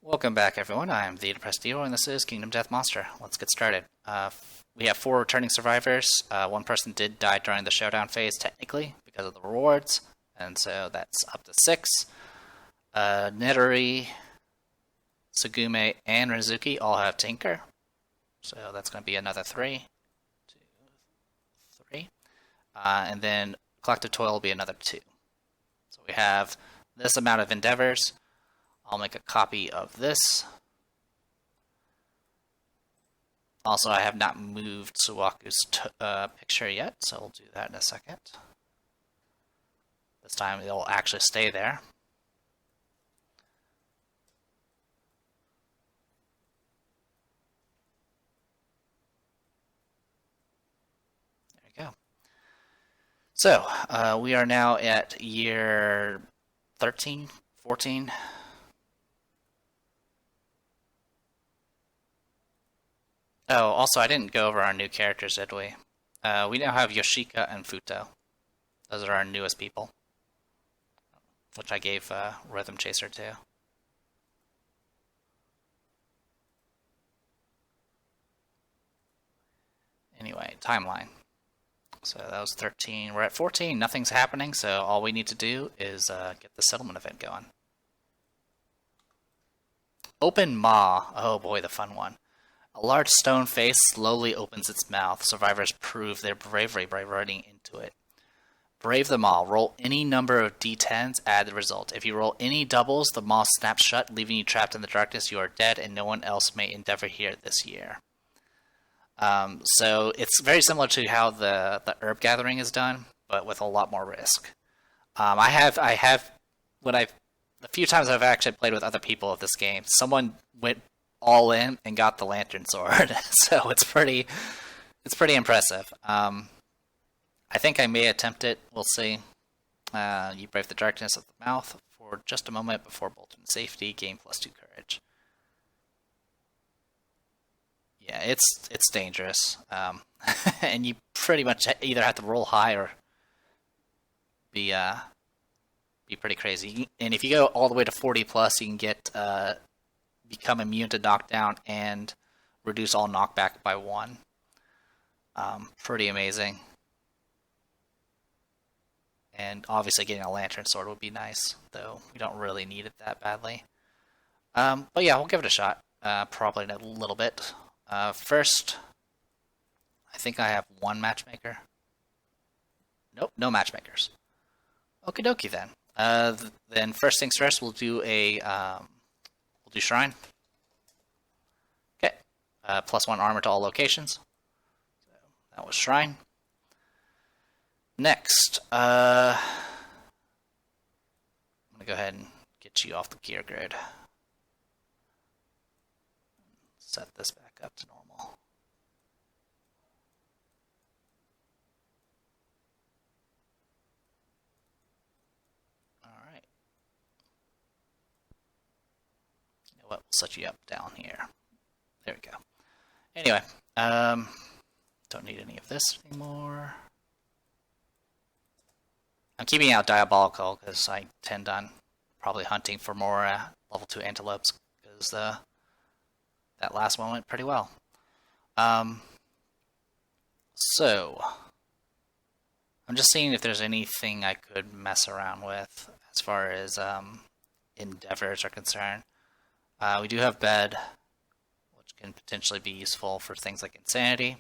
Welcome back, everyone. I am the Depressed Dealer, and this is Kingdom Death Monster. Let's get started. We have 4 returning survivors. One person did die during the showdown phase, technically, because of the rewards, and so that's up to 6. Nettori, Tsugume, and Rizuki all have Tinker, so that's going to be another 3. 2, 3. And then Collective Toil will be another 2. So we have this amount of endeavors. I'll make a copy of this. Also, I have not moved Suwaku's picture yet, so we'll do that in a second. This time it'll actually stay there. There we go. So, we are now at year 13, 14. Oh, also, I didn't go over our new characters, did we? We now have Yoshika and Futo. Those are our newest people, which I gave Rhythm Chaser to. Anyway, timeline. So that was 13. We're at 14. Nothing's happening, so all we need to do is get the settlement event going. Open Maw. Oh boy, the fun one. A large stone face slowly opens its mouth. Survivors prove their bravery by running into it. Brave the maw. Roll any number of d10s, add the result. If you roll any doubles, the maw snaps shut, leaving you trapped in the darkness. You are dead, and no one else may endeavor here this year. So it's very similar to how the herb gathering is done, but with a lot more risk. The few times I've actually played with other people of this game, someone went all in and got the lantern sword, so it's pretty impressive. I think I may attempt it. We'll see. You brave the darkness of the mouth for just a moment before bolting safety. Gain +2 courage. Yeah, it's dangerous, and you pretty much either have to roll high or be pretty crazy. And if you go all the way to 40+, you can get become immune to knockdown and reduce all knockback by 1. Pretty amazing. And obviously getting a lantern sword would be nice, though we don't really need it that badly. But yeah, we'll give it a shot, probably in a little bit. First, I think I have 1 matchmaker. Nope, no matchmakers. Okie dokie then. Then first things first, we'll do Shrine. Okay. +1 armor to all locations. So that was Shrine. Next, I'm going to go ahead and get you off the gear grid. Set this back up to normal. Alright. You know what? We'll set you up down here. There we go. Anyway, don't need any of this anymore. I'm keeping out Diabolical because I tend on probably hunting for more level 2 antelopes because that last one went pretty well. So I'm just seeing if there's anything I could mess around with as far as endeavors are concerned. We do have Bed, which can potentially be useful for things like Insanity.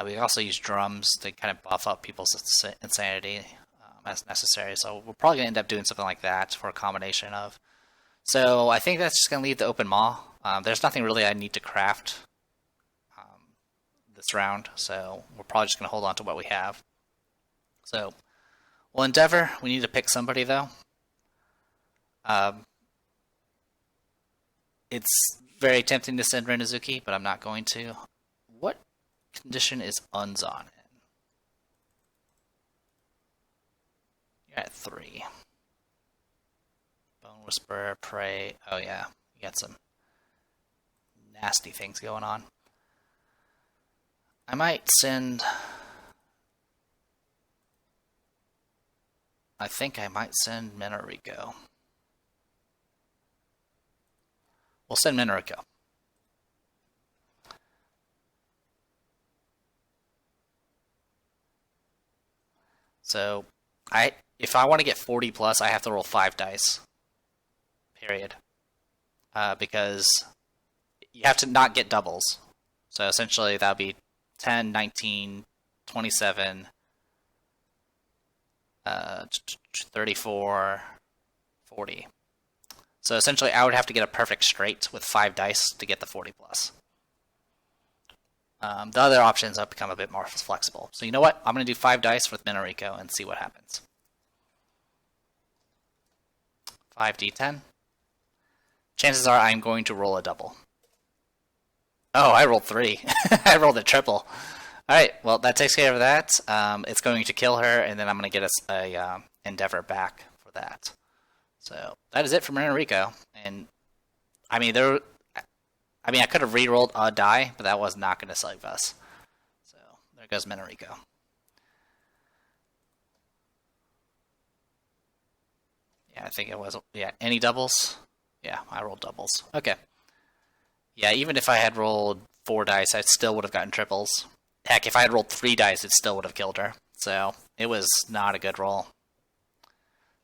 We also use drums to kind of buff up people's insanity as necessary. So we're probably going to end up doing something like that for a combination of. So I think that's just going to leave the open maw. There's nothing really I need to craft this round. So we're probably just going to hold on to what we have. So we'll endeavor. We need to pick somebody though. It's very tempting to send Renazuki, but I'm not going to. What condition is Unzon in? You're at 3. Bone Whisperer, Prey. Oh yeah, you got some nasty things going on. I might send... I think I might send Menorico. we'll send Minariko. So, if I want to get 40 plus, I have to roll 5 dice. Period. Because you have to not get doubles. So essentially that would be 10, 19, 27, 34, 40. So essentially I would have to get a perfect straight with 5 dice to get the 40 plus. The other options have become a bit more flexible. So you know what? I'm going to do 5 dice with Minariko and see what happens. 5d10. Chances are I'm going to roll a double. Oh, I rolled 3. I rolled a triple. Alright, well, that takes care of that. It's going to kill her, and then I'm going to get a Endeavor back for that. So, that is it for Minariko. And, I mean, I could have re-rolled a die, but that was not going to save us. So, there goes Minariko. Yeah, I think it was, yeah, any doubles? Yeah, I rolled doubles. Okay. Yeah, even if I had rolled 4 dice, I still would have gotten triples. Heck, if I had rolled 3 dice, it still would have killed her. So, it was not a good roll.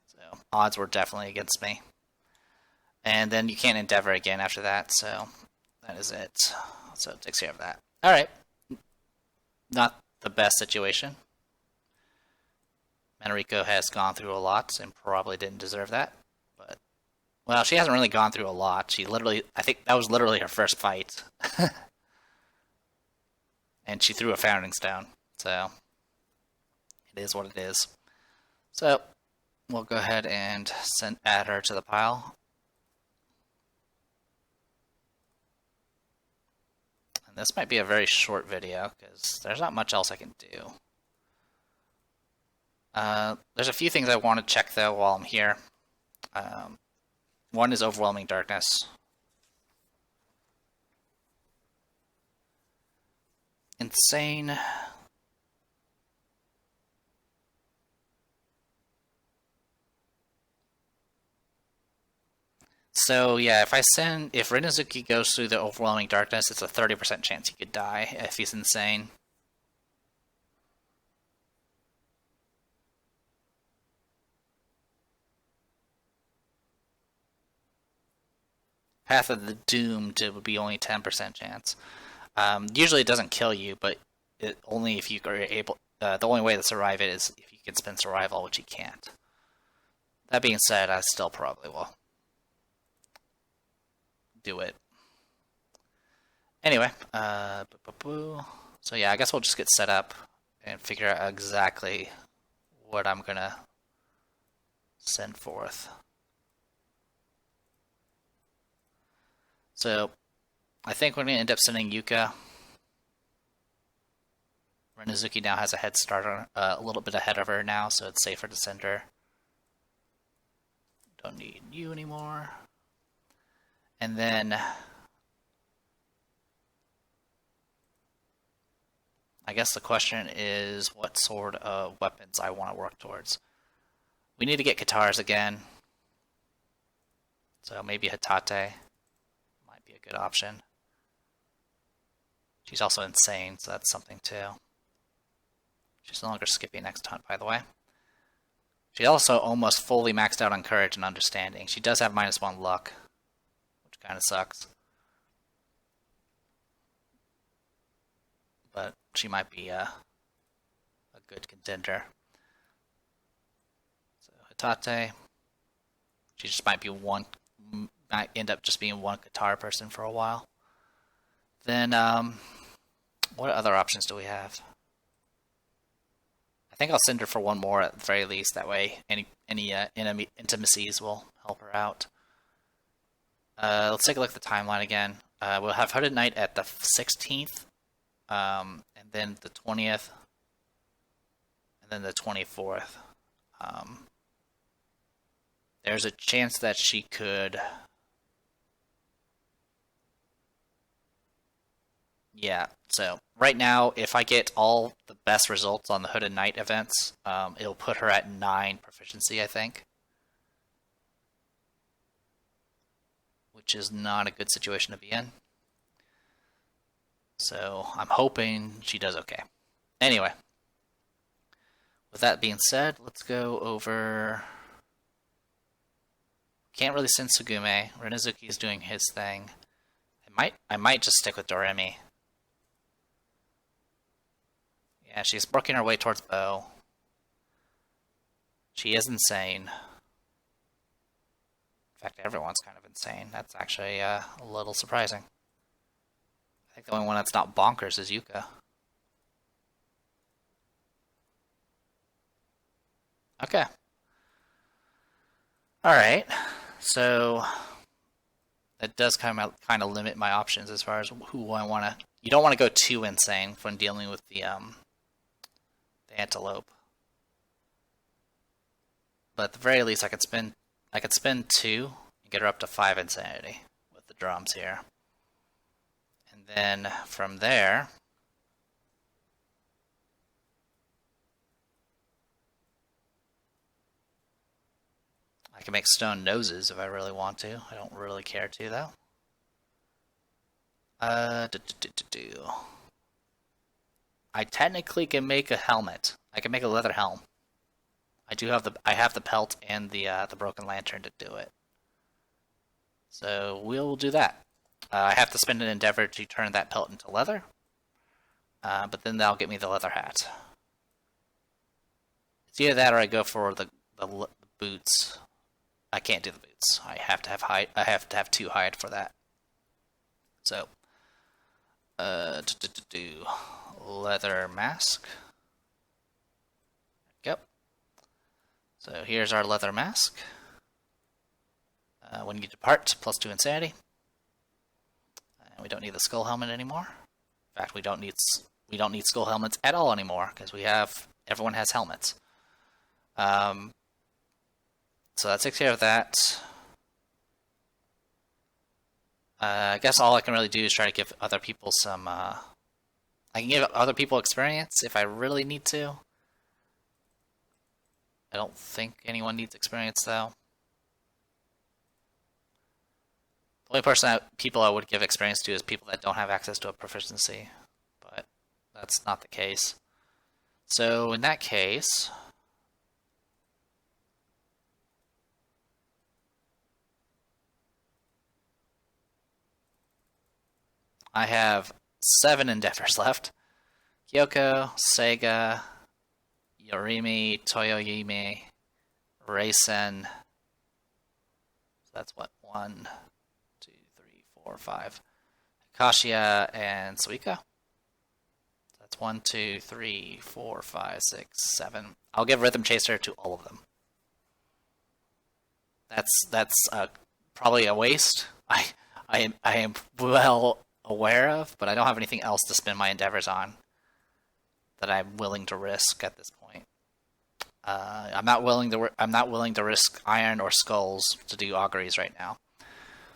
So, odds were definitely against me. And then you can't Endeavor again after that, so that is it. So, it takes care of that. Alright. Not the best situation. Minariko has gone through a lot and probably didn't deserve that. But, well, she hasn't really gone through a lot. She literally, I think that was literally her first fight. And she threw a Founding Stone. So, it is what it is. So, we'll go ahead and add her to the pile. And this might be a very short video, because there's not much else I can do. There's a few things I want to check, though, while I'm here. One is Overwhelming Darkness. Insane. So, yeah, if Rinazuki goes through the Overwhelming Darkness, it's a 30% chance he could die if he's insane. Path of the Doomed, it would be only 10% chance. Usually it doesn't kill you, but only if you are able. The only way to survive it is if you can spend survival, which you can't. That being said, I still probably will do it. Anyway, so yeah, I guess we'll just get set up and figure out exactly what I'm gonna send forth. So, I think we're going to end up sending Yuka. Rinazuki now has a head start on a little bit ahead of her now, so it's safer to send her. Don't need you anymore. And then I guess the question is what sort of weapons I want to work towards. We need to get Katars again. So maybe Hatate might be a good option. She's also insane, so that's something too. She's no longer skipping next hunt, by the way. She also almost fully maxed out on courage and understanding. She does have -1 luck, which kind of sucks. But she might be a good contender. So Hatate, she just might end up just being one Katar person for a while. Then, what other options do we have? I think I'll send her for one more at the very least. That way, any enemy intimacies will help her out. Let's take a look at the timeline again. We'll have Hooded Knight at the 16th, and then the 20th, and then the 24th. There's a chance that she could... Yeah, so right now, if I get all the best results on the Hooded Knight events, it'll put her at 9 proficiency, I think. which is not a good situation to be in. So I'm hoping she does okay. Anyway, with that being said, let's go over... Can't really send Sugume. Renazuki is doing his thing. I might just stick with Doremi. Yeah, she's working her way towards Bow. She is insane. In fact, everyone's kind of insane. That's actually a little surprising. I think the only one that's not bonkers is Yuka. Okay. Alright. So that does kind of limit my options as far as who I want to... You don't want to go too insane when dealing with the antelope. But at the very least, I could spend 2 and get her up to 5 insanity with the drums here. And then from there, I can make stone noses if I really want to. I don't really care to, though. I technically can make a helmet. I can make a leather helm. I have the pelt and the broken lantern to do it. So we'll do that. I have to spend an endeavor to turn that pelt into leather. But then that'll get me the leather hat. It's either that or I go for the boots. I can't do the boots. I have to have hide. I have to have 2 hide for that. So, leather mask. Yep. So here's our leather mask. When you depart, +2 insanity. And we don't need the skull helmet anymore. In fact, we don't need skull helmets at all anymore because everyone has helmets. So that takes care of that. I guess all I can really do is try to give other people some... I can give other people experience if I really need to. I don't think anyone needs experience, though. The only people I would give experience to is people that don't have access to a proficiency. But that's not the case. So in that case... I have 7 endeavors left. Kyoko, Seiga, Yorimi, Toyoyime, Reisen. So that's what? 1, 2, 3, 4, 5. Akashia and Suika. That's 1, 2, 3, 4, 5, 6, 7. I'll give Rhythm Chaser to all of them. That's probably a waste. I am well aware of, but I don't have anything else to spend my endeavors on that I'm willing to risk at this point. I'm not willing to risk iron or skulls to do auguries right now.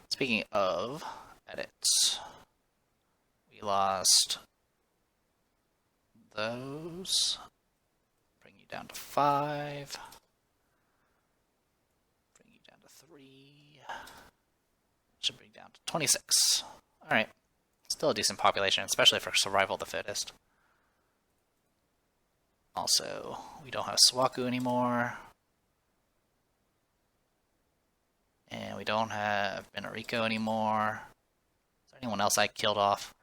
Speaking of edits, we lost those. Bring you down to 5. Bring you down to 3. Should bring down to 26. All right. Still a decent population, especially for survival of the fittest. Also, we don't have Swaku anymore. And we don't have Benorico anymore. Is there anyone else I killed off?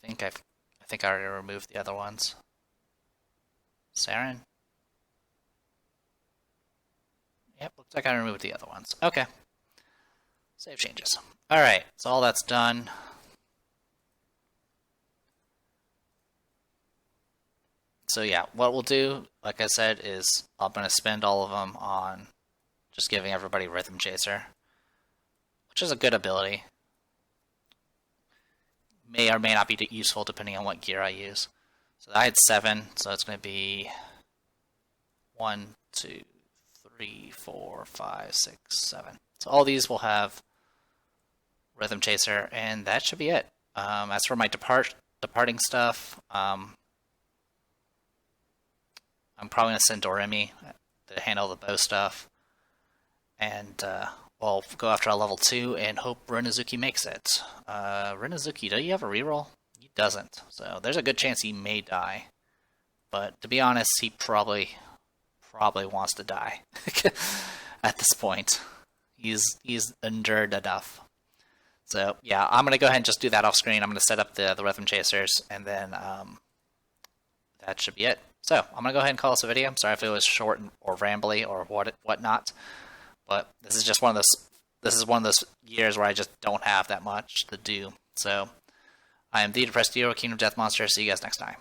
I think I already removed the other ones. Saren? Yep, looks like I removed the other ones. Okay. Save changes. Alright, so all that's done. So yeah, what we'll do, like I said, is I'm going to spend all of them on just giving everybody Rhythm Chaser, which is a good ability. May or may not be useful depending on what gear I use. So I had 7, so it's going to be 1, 2, 3, 4, 5, 6, 7. So all these will have Rhythm Chaser, and that should be it. As for my departing stuff, I'm probably going to send Doremi to handle the bow stuff. and we'll go after a level 2 and hope Rinazuki makes it. Rinazuki, do you have a reroll? He doesn't, so there's a good chance he may die. But to be honest, he probably wants to die at this point. He's endured enough. So yeah, I'm gonna go ahead and just do that off screen. I'm gonna set up the rhythm chasers, and then that should be it. So I'm gonna go ahead and call this a video. I'm sorry if it was short or rambly or whatnot, but this is just one of those. This is one of those years where I just don't have that much to do. So I am the Depressed Hero, Kingdom Death Monster. See you guys next time.